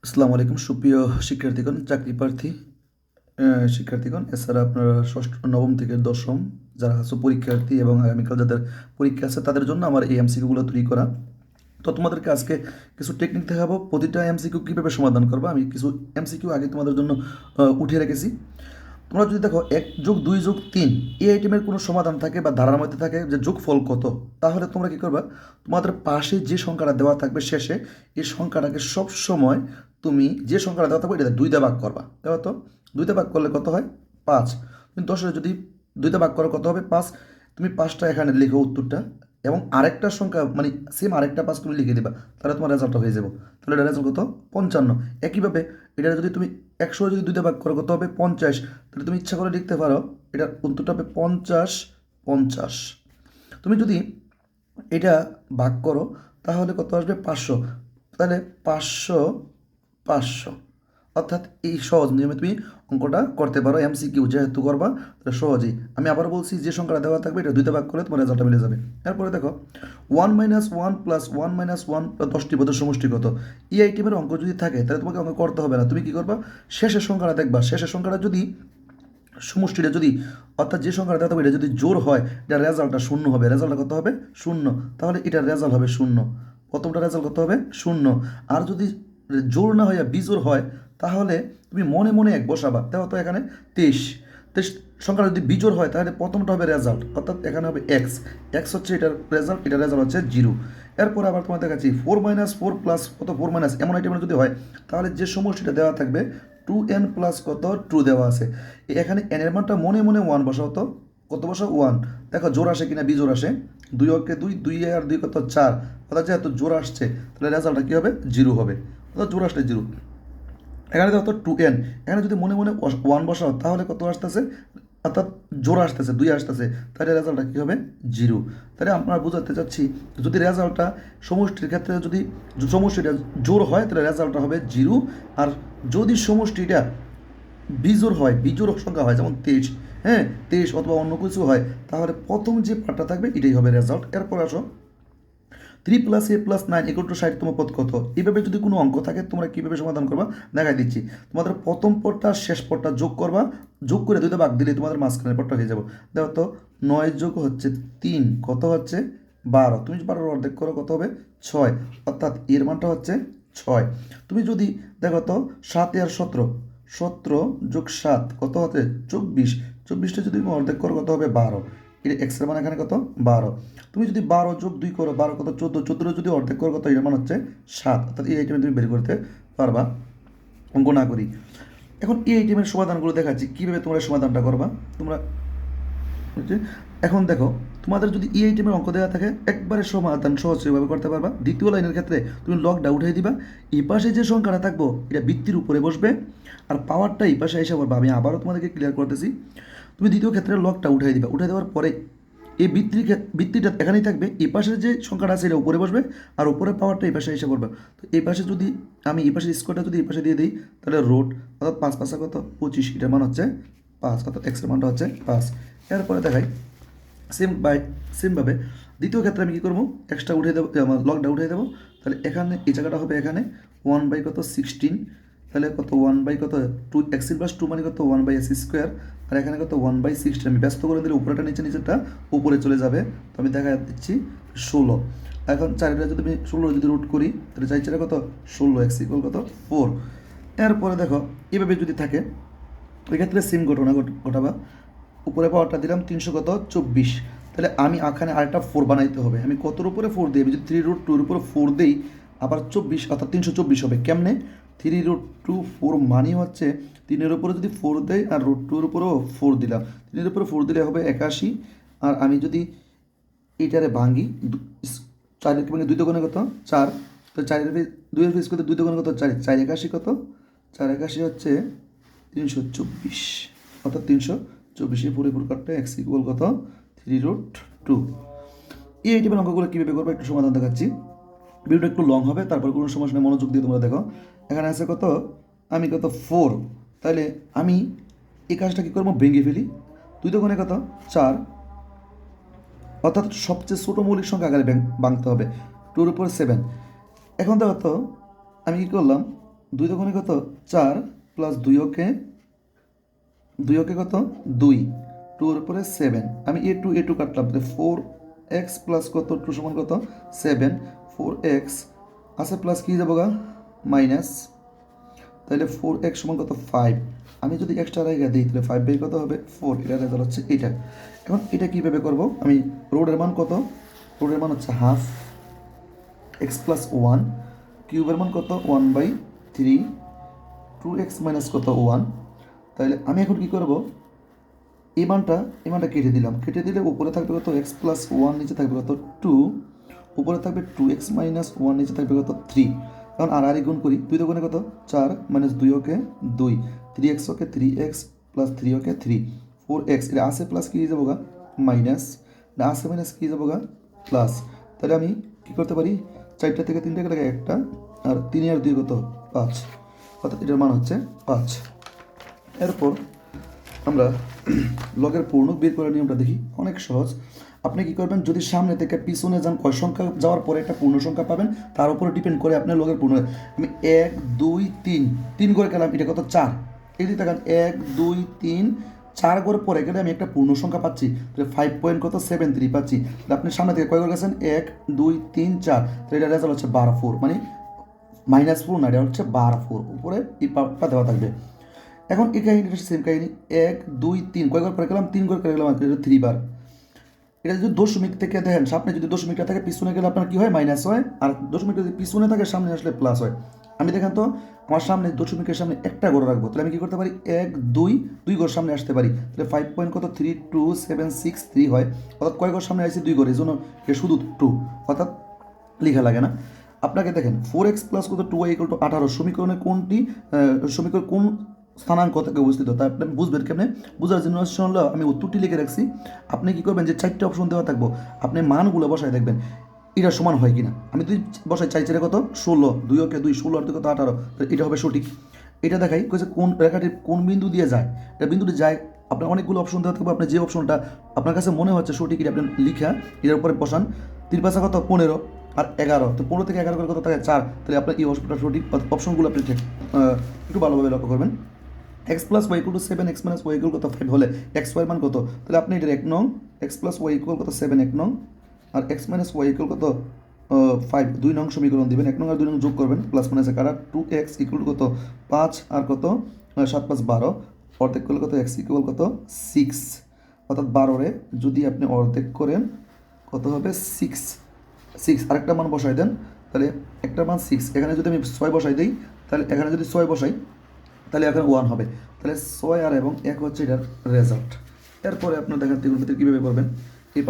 আসসালামু আলাইকুম সুপ্রিয় শিক্ষার্থীগণ, চাকরি প্রার্থী শিক্ষার্থীগণ, এছাড়া আপনারা ষষ্ঠ নবম থেকে দশম যারা আছে পরীক্ষার্থী এবং আগামীকাল যাদের পরীক্ষা আছে তাদের জন্য আমার এই এমসিকিউগুলো তৈরি করা। তো তোমাদেরকে আজকে কিছু টেকনিক দেখাবো প্রতিটা এমসিকিউ কীভাবে সমাধান করবা। আমি কিছু এমসিকিউ আগে তোমাদের জন্য উঠিয়ে রেখেছি। তোমরা যদি দেখো 1+2+3 এই আইটেমের কোনো সমাধান থাকে বা ধারার মধ্যে থাকে যে যোগফল কত, তাহলে তোমরা কী করবা, তোমাদের পাশে যে সংখ্যাটা দেওয়া থাকবে শেষে এই সংখ্যাটাকে সবসময় তুমি যে সংখ্যাটা দেওয়া থাকবে এটা 2 দিয়ে ভাগ করবা। দেখো তো 2 দিয়ে ভাগ করলে কত হয়? 5। তুমি 10 যদি 2 দিয়ে ভাগ করো কত হবে? 5। তুমি 5টা এখানে লিখো উত্তরটা, এবং আরেকটা সংখ্যা মানে সেম আরেকটা 5 তুমি লিখে দিবা, তাহলে তোমার রেজাল্টটা হয়ে যাবে। তাহলে এটা রেজাল্ট কত? 55। একইভাবে এটা যদি তুমি 100 যদি 2 দিয়ে ভাগ করো কত হবে? 50। তাহলে তুমি ইচ্ছা করে লিখতে পারো এটার উত্তরটা হবে 50 50। তুমি যদি এটা ভাগ করো তাহলে কত আসবে? 500। তাহলে 500 500, অর্থাৎ এই সহজ নিয়মে তুমি অঙ্কটা করতে পারো। এমসিকিউ যেহেতু করবা তাহলে সহজেই। আমি আবার বলছি যে সংখ্যাটা দেওয়া থাকবে এটা 2 দিয়ে ভাগ করলে তোমার রেজাল্টটা মিলে যাবে। এরপরে দেখো 1 - 1 + 1 - 1 10টি পদের সমষ্টি কত? এই আইটেমের অঙ্ক যদি থাকে তাহলে তোমাকে অঙ্ক করতে হবে না। তুমি কি করবা? শেষের সংখ্যাটা দেখবা। শেষের সংখ্যাটা যদি সমষ্টিটা যদি, অর্থাৎ যে সংখ্যাটা দেওয়া থাকবে এটা যদি জোর হয়, এটার রেজাল্টটা শূন্য হবে। রেজাল্টটা কত হবে? শূন্য। তাহলে এটার রেজাল্ট হবে শূন্য। প্রথমটা রেজাল্ট কত হবে? শূন্য। আর যদি জোর না হয় বিজোড় হয় তাহলে তুমি মনে মনে এক বসাবা। দেখো তো এখানে 23। 23 সংখ্যাটা যদি বিজোড় হয় তাহলে প্রথমটা হবে রেজাল্ট, অর্থাৎ এখানে হবে এক্স। এক্স হচ্ছে এটার রেজাল্ট, এটার রেজাল্ট হচ্ছে 0। এরপর আবার তোমার দেখাচ্ছি 4 - 4 প্লাস কত? 4 মাইনাস এমন আইটেমের যদি হয় তাহলে যে সমষ্টিটা দেওয়া থাকবে 2n প্লাস কত? 2 দেওয়া আছে। এখানে n এর মানটা মনে মনে 1 বসাও তো। কত বসাও? 1। দেখো জোর আসে কিনা বিজোড় আসে। 2 অক্ষে 2, 2 আর 2 কত? 4। অর্থাৎ যেহেতু জোর আসছে তাহলে রেজাল্টটা কী হবে? 0 হবে। অর্থাৎ জোর আসলে 0। এখানে দেখো তো 2n, এখানে যদি মনে মনে 1 বসাও তাহলে কত আসতেছে? অর্থাৎ জোর আসতেছে 2 আসতেছে, তাহলে রেজাল্টটা কী হবে? 0। তাহলে আমরা বোঝাতে চাচ্ছি যদি রেজাল্টটা সমষ্টির ক্ষেত্রে যদি সমষ্টিটা জোর হয় তাহলে রেজাল্টটা হবে 0। আর যদি সমষ্টিটা বিজোড় হয়, বিজোড় সংখ্যা হয় যেমন 23, হ্যাঁ 23 অথবা অন্য কিছু হয়, তাহলে প্রথম যে পার্টটা থাকবে এটাই হবে রেজাল্ট। এরপর আসো 3 + a + 9 = 60তম পদ কত? এইভাবে যদি কোনো অঙ্ক থাকে তোমরা কীভাবে সমাধান করবা দেখাই দিচ্ছি। তোমাদের প্রথম পদটা শেষ পদটা যোগ করবা, যোগ করে 2 তে ভাগ দিলে তোমাদের মাঝখানের পদটা হয়ে যাবে। দেখো তো 9 যোগ হচ্ছে 3 কত হচ্ছে? 12। তুমি 12 অর্ধেক করো কত হবে? 6। অর্থাৎ এর মানটা হচ্ছে 6। তুমি যদি দেখো তো 7 আর 17, 17 যোগ 7 কত হচ্ছে? 24। 24টা যদি তুমি অর্ধেক করো কত হবে? 12। এটা এক্সের মান এখানে কত? 12। তুমি যদি 12 যোগ 2 করো, 12 কত? 14। 14 যদি অর্ধেক করো কত? এর মান হচ্ছে 7। অর্থাৎ এই আইটেমে তুমি বের করতে পারবা অঙ্ক না করি। এখন এই আইটেমের সমাধানগুলো দেখাচ্ছি কীভাবে তোমরা সমাধানটা করবা। তোমরা হচ্ছে এখন দেখো তোমাদের যদি এই আইটেমের অঙ্ক দেওয়া থাকে একবারে সমাধান সহজভাবে করতে পারবা। দ্বিতীয় লাইনের ক্ষেত্রে তুমি লগটা উঠিয়ে দিবা, এই পাশে যে সংখ্যাটা থাকবো এটা বৃত্তির উপরে বসবে, আর পাওয়ারটা এই পাশে এসে পড়বে। আমি আবারও তোমাদেরকে ক্লিয়ার করতেছি। তুমি দ্বিতীয় ক্ষেত্রে লগটা উঠিয়ে দিবা, উঠিয়ে দেওয়ার পরে এই বৃত্তিটা এখানেই থাকবে, এই পাশের যে সংখ্যাটা আছে এটা উপরে বসবে, আর উপরে পাওয়ারটা এই পাশে এসে পড়বে। তো এই পাশে যদি আমি এই পাশের স্কোয়ারটা যদি এই পাশে দিয়ে দিই তাহলে রোড, অর্থাৎ 5 5 কত? 25। এটার মান হচ্ছে 5, অর্থাৎ এক্সের মানটা হচ্ছে 5। এরপরে দেখাই সেমভাবে দ্বিতীয় ক্ষেত্রে আমি কী করবো? এক্সট্রা উঠিয়ে দেবো, আমার লগটা উঠিয়ে দেবো। তাহলে এখানে এই জায়গাটা হবে এখানে 1 কত? 16। তাহলে কত? 1 কত? 2x+2 মানে কত? 1/s²। আর এখানে কত? 1/16। আমি ব্যস্ত করে দিলে উপরেটা নিচে, নিচেটা উপরে চলে যাবে। তো আমি দেখা দিচ্ছি 16। এখন 4টা যদি আমি 16 যদি রুট করি তাহলে 4 4 কত? 16, x কত? 4। এরপরে দেখো এভাবে যদি থাকে ওই ক্ষেত্রে সেম ঘটনা ঘটাবা। উপরে পাওয়ারটা দিলাম 300 কত? 24। তাহলে আমি এখানে আরেকটা 4 বানাইতে হবে। আমি কতর উপরে 4 দিই? আমি যদি 3√2 এর উপরে 4 দিই আবার 24, অর্থাৎ 324 হবে। কেমনে? 3√2 4 মানে হচ্ছে 3-এর উপরে যদি 4 দেয় আর √2 এর উপরেও 4 দিলাম, 3-এর উপরে 4 দিলে হবে 81। আর আমি যদি এইটারে ভাঙি 4 ভাঙি 2 দোকানে কত? 4। তো 2-এর ফিস কত? 2 দোকানে কত? 4, 4 81 কত? 4 81 হচ্ছে 324, অর্থাৎ 324 পরিপূর কাটতে x কত? 3√2। এই আইটেমের অঙ্কগুলো কীভাবে করবো একটু সমাধান দেখাচ্ছি। ভিডিওটা একটু লং হবে, তারপর কোনো সমস্যা মনোযোগ দিয়ে তোমরা দেখো। এখানে আছে কত? আমি কত? 4। তাহলে আমি এই কাজটা কী করবো? ভেঙে ফেলি। 2 দোকানে কত? 4, অর্থাৎ সবচেয়ে ছোটো মৌলিক সংখ্যা আকারে ভাঙতে হবে। 2-এর উপর 7। এখন দেখো তো আমি কী করলাম? দুই দোকানে কত 4 প্লাস 2 ওকে কত 2, 2 এর উপরে 7, আমি এ টু কাটলাম, তাহলে 4x প্লাস কত 2 সমান কত 7, 4x আছে প্লাস কি যাবো গা মাইনাস, তাহলে 4x সমান কত 5, আমি যদি এক্সট্রা রেখে দিই তাহলে 5 বাই কত হবে 4, এটা রেজাল্ট হচ্ছে এটা। এখন এটা কীভাবে করবো, আমি রোডের মান কত, রোডের মান হচ্ছে হাফ x প্লাস 1, কিউবের মান কত 1/3, 2x মাইনাস কত 1, তাহলে আমি এখন কী করবো, এই মানটা কেটে দিলাম, কেটে দিলে উপরে থাকবে কত x প্লাস 1, নিচে থাকবে কত 2, উপরে থাকবে 2x মাইনাস 1, নিচে থাকবে কত 3। এখন আর গুণ করি, 2 দোকানে কত 4 মাইনাস 2 ওকে 2, 3x ওকে 3x প্লাস 3 ওকে 3, 4x এটা আসে প্লাস কি যাবো গা মাইনাস, না আসে মাইনাস কি যাবো গা প্লাস, তাহলে আমি কী করতে পারি 4টা থেকে 3টা কেটে একটা, আর 3 আর 2 কত 5, অর্থাৎ এটার মান হচ্ছে 5। এরপর আমরা লগের পূর্ণক বের করার নিয়মটা দেখি, অনেক সহজ। আপনি কি করবেন, যদি সামনে থেকে পিছনে যান কয় সংখ্যা যাওয়ার পরে একটা পূর্ণ সংখ্যা পাবেন, তার উপরে ডিপেন্ড করে আপনার লগের পূর্ণ। আমি 1 2 3 করে গেলাম, এটা কত 4, এই দিকে দেখেন 1 2 3 4 করে পরে গেলে আমি একটা পূর্ণ সংখ্যা পাচ্ছি, তাহলে 5.73 পাচ্ছি। তাহলে আপনি সামনে থেকে কয় করে গেছেন 1 2 3 4, তাহলে এটা রেজাল্ট হচ্ছে 12 মানে -4 না, এটা হচ্ছে 12 উপরে এই পার্টটা দেওয়া থাকবে। এখন এই কাহিনিটা সেম কাহিনি, 1 2 3 কয় করে গেলাম 3 করে গেলাম, এটা 3 বার। এটা যদি দশমিক থেকে দেখেন, সামনে যদি দশমিকটা থাকে পিছনে গেলে আপনার কি হয় মাইনাস হয়, আর দশমিকটা যদি পিছনে থাকে সামনে আসলে প্লাস হয়। আমি দেখেন তো আমার সামনে দশমিকের সামনে একটা ঘর রাখবো, তাহলে আমি কি করতে পারি 1 2 ঘর সামনে আসতে পারি, তাহলে 5.3276 হয়, অর্থাৎ কয় ঘর সামনে আসছে 2 ঘর, এই জন্য শুধু 2, অর্থাৎ লেখা লাগে না। আপনাকে দেখেন 4x প্লাস কত 2y = 18, সমীকরণের কোনটি সমীকরণ কোন স্থানাঙ্ক থেকে অবস্থিত, তা আপনি বুঝবেন কেমনে, বোঝার জন্য হলো আমি উত্তরটি লিখে রাখছি। আপনি কি করবেন, যে 4টে অপশন দেওয়া থাকবো, আপনি মানগুলো বসায় দেখবেন এটা সমান হয় কিনা। আমি যদি বসাই 4 4 কত 16, 2 ওকে 2, 16 আর 2 কত 18, এটা হবে সঠিক। এটা দেখাই কইছে কোন রেখাটি কোন বিন্দু দিয়ে যায়, এটা বিন্দুটি যায়, আপনার অনেকগুলো অপশন দেওয়া থাকবে, আপনি যে অপশনটা আপনার কাছে মনে হচ্ছে সঠিক এটা আপনি লিখা এটার উপরে বসান। 3 5 কত 15 আর 11, তো 15 থেকে 11 করে কত থাকে 4, তাহলে আপনার এই অপশনটা সঠিক, অপশনগুলো আপনি ঠিক একটু ভালোভাবে লক্ষ্য করবেন। x plus y equal to 7, x minus y equal কত 5 হলে x ওয়াই মান কত, তাহলে আপনি এটার 1 নং, x প্লাস ওয়াই ইকুয়াল কত 7 1 নং, আর x মাইনাস ওয়াই ইকুয়াল কত 5 2 নং সমীকরণ দিবেন, 1 নং আর 2 নং যোগ করবেন, প্লাস মাইনাসে কাটা 2x ইকুয়াল কত 5 আর কত 7 5 12, অর্ধেক করলে কত x ইকুয়াল কত 6, অর্থাৎ 12 রে যদি আপনি অর্ধেক করেন কত হবে 6, আরেকটা মান বসাই দেন, তাহলে একটা মান 6, এখানে যদি আমি 6 বসাই দিই, তাহলে এখানে যদি 6 বসাই তাহলে এখন 1 হবে, তাহলে 6 আর এবং 1 হচ্ছে এটার রেজাল্ট। এরপরে আপনার দেখেন ত্রিকোণমিতি কীভাবে করবেন, এই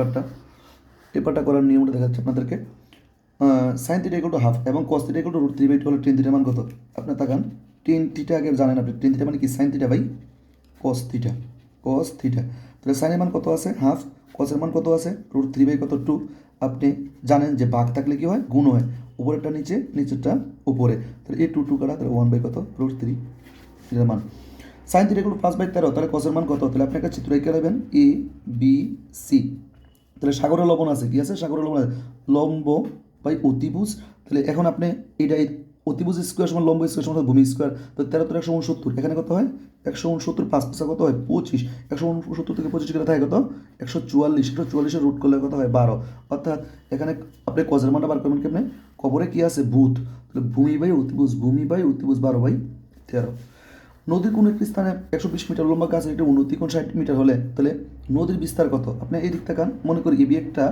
পার্টটা করার নিয়মটা দেখাচ্ছি আপনাদেরকে। Sine theta equal to half এবং কস থিটা ইকুয়াল টু √3/2 হলে টেন থিটার মান কত, আপনি তাকান টেন থিটা আগে জানেন আপনি, টেন থিটা মানে কি sine theta by cos theta, তাহলে সাইনের মান কত আছে হাফ, কসের মান কত আছে √3/2 কত 2, আপনি জানেন যে ভাগ থাকলে কি হয় গুণ হয়, উপরেরটা নিচে নিচেরটা উপরে, তাহলে এই 2 কাটা, তাহলে 1/, কত √3 এটার মান। সাইন থিটা ইকুয়াল টু 5/13, তাহলে কসের মান কত, তাহলে আপনি একটা চিত্র এঁকে নেবেন এ বি সি, তাহলে সাগরের লবণ আছে, কি আছে সাগরের লবণ আছে, লম্ব বাই অতিভুজ, তাহলে এখন আপনি এটাই অতিভুজ স্কোয়ার সমান লম্ব স্কোয়ার সমান ভূমি স্কোয়ার, তো 13 × 169, এখানে কত হয় 169, 5 5 কত হয় 25, 169 থেকে 25 কেটে থাকে কত 144, 144 রুট করলে কত হয় 12, অর্থাৎ এখানে আপনি কজের মানটা বার করবেন কেমনে, কবরে কি আছে ভূত, তাহলে ভূমি বাই অতিভুজ 12/13। নদীর কোনো একটি স্থানে 120 মিটার লম্বা গাছ একটা উন্নতি কোণ 60 মিটার হলে, তাহলে নদীর বিস্তার কত, আপনি এই দিক তাকান, মনে করি এবি একটা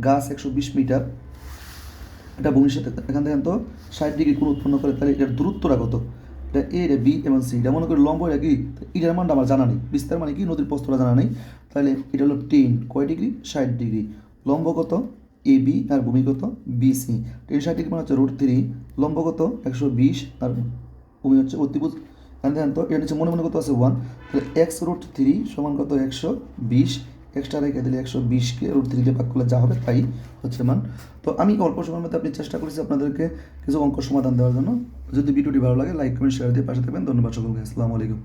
গাছ 120 মিটার, এটা ভূমির সাথে এখান থেকে তো 60 ডিগ্রি কোণ উৎপন্ন করে, তাহলে এটার দূরত্বটা কত, এটা এ এটা বি এবং সি, এটা মনে করি লম্ব এটা কি, এটার মানটা আমার জানা নেই, বিস্তার মানে কি নদীর প্রস্থটা জানা নেই, তাহলে এটা হলো 10 কয় ডিগ্রি 60 ডিগ্রি, লম্ব কত এ বি আর ভূমি কত বি সি, 10 60 ডিগ্রি মানে হচ্ছে √3, লম্ব কত 120 আর ভূমি হচ্ছে অতিভুজ, দেখেন তো এটা নিচে মনে মনে কত আছে 1, তাহলে x√3 সমান কত 120, এক্সট্রা রেখে দিলে 120কে √3 দিয়ে ভাগ করলে যা হবে তাই হচ্ছে মান। তো আমি অল্প সময়ের মধ্যে আপনি চেষ্টা করেছি আপনাদেরকে কিছু অঙ্ক সমাধান দেওয়ার জন্য। যদি ভিডিওটি ভালো লাগে লাইক কমেন্ট শেয়ার দিয়ে পাশে থাকবেন। ধন্যবাদ সকলকে, আসসালামু আলাইকুম।